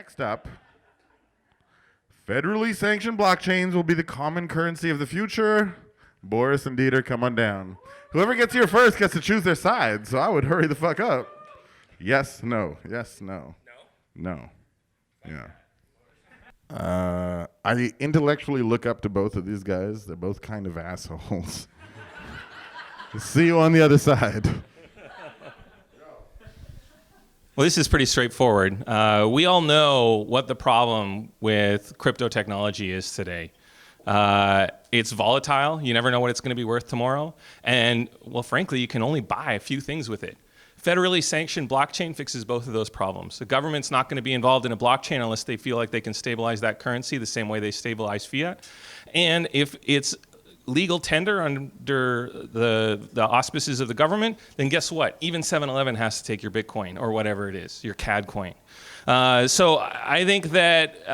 Next up, federally sanctioned blockchains will be the common currency of the future. Boris and Dieter, come on down. Whoever gets here first gets to choose their side, so I would hurry the fuck up. Yes, no. Yes, no. No. Yeah. I intellectually look up to both of these guys. They're both kind of assholes. See you on the other side. Well, this is pretty straightforward. We all know what the problem with crypto technology is today. It's volatile. You never know what it's going to be worth tomorrow. And, well, frankly, you can only buy a few things with it. Federally sanctioned blockchain fixes both of those problems. The government's not going to be involved in a blockchain unless they feel like they can stabilize that currency the same way they stabilize fiat. And if it's legal tender under the auspices of the government, then guess what? Even 7-Eleven has to take your Bitcoin or whatever it is, your CAD coin. So I think that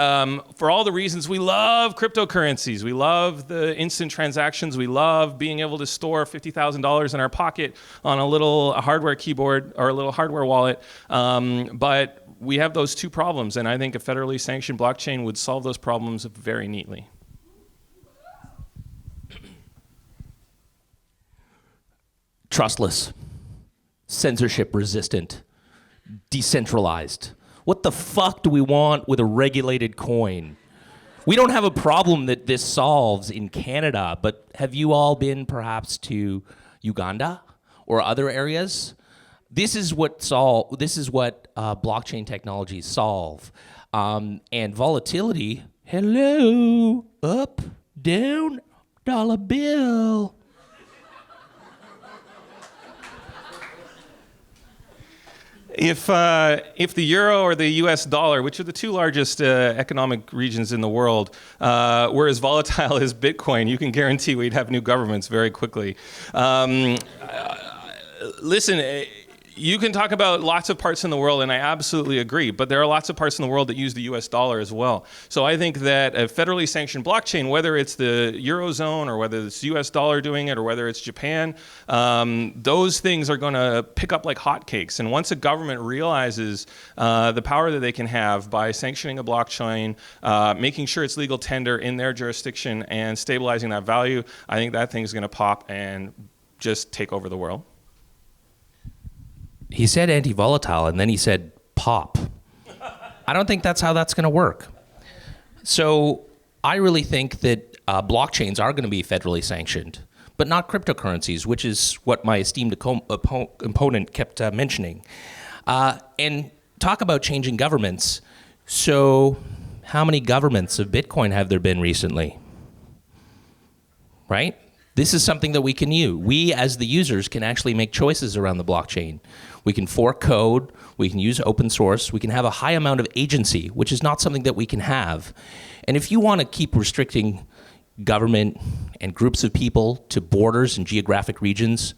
for all the reasons we love cryptocurrencies, we love the instant transactions, we love being able to store $50,000 in our pocket on a little hardware keyboard or a little hardware wallet, but we have those two problems, and I think a federally sanctioned blockchain would solve those problems very neatly. Trustless, censorship resistant, decentralized. What the fuck do we want with a regulated coin? We don't have a problem that this solves in Canada, but have you all been perhaps to Uganda or other areas? This is what blockchain technologies solve. And volatility, hello, up, down, dollar bill. If the euro or the US dollar, which are the two largest economic regions in the world, were as volatile as Bitcoin, you can guarantee we'd have new governments very quickly. Listen, you can talk about lots of parts in the world, and I absolutely agree, but there are lots of parts in the world that use the US dollar as well. So I think that a federally sanctioned blockchain, whether it's the Eurozone or whether it's US dollar doing it or whether it's Japan, those things are going to pick up like hotcakes. And once a government realizes the power that they can have by sanctioning a blockchain, making sure it's legal tender in their jurisdiction and stabilizing that value, I think that thing's going to pop and just take over the world. He said anti-volatile, and then he said pop. I don't think that's how that's going to work. So I really think that blockchains are going to be federally sanctioned, but not cryptocurrencies, which is what my esteemed opponent kept mentioning. And talk about changing governments. So how many governments of Bitcoin have there been recently? Right? This is something that we can use. We, as the users, can actually make choices around the blockchain. We can fork code, we can use open source, we can have a high amount of agency, which is not something that we can have. And if you want to keep restricting government and groups of people to borders and geographic regions,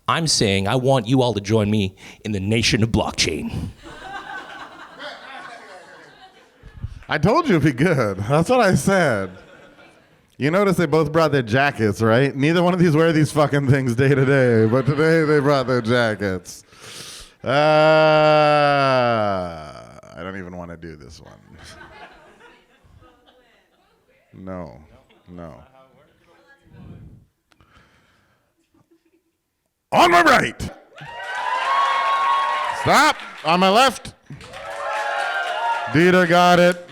I'm saying I want you all to join me in the nation of blockchain. I told you it'd be good. That's what I said. You notice they both brought their jackets, right? Neither one of these wear these fucking things day to day, but today they brought their jackets. I don't even want to do this one. No. On my right. Stop. On my left. Dieter got it.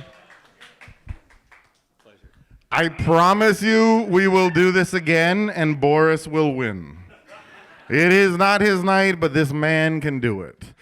I promise you we will do this again and Boris will win. It is not his night, but this man can do it.